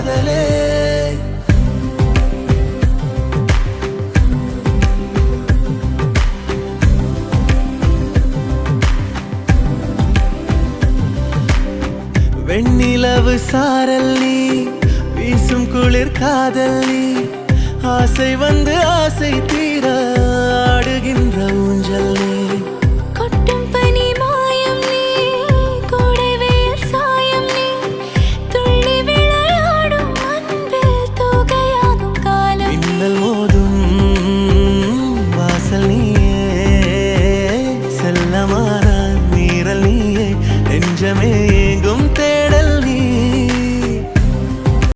காதலே. வெண்ணிலவு சாரல் நீ, வீசும் குளிர் காதல் நீ, ஆசை வந்து ஆசை தீர ஆடுகின்ற ஊஞ்சல் நீ.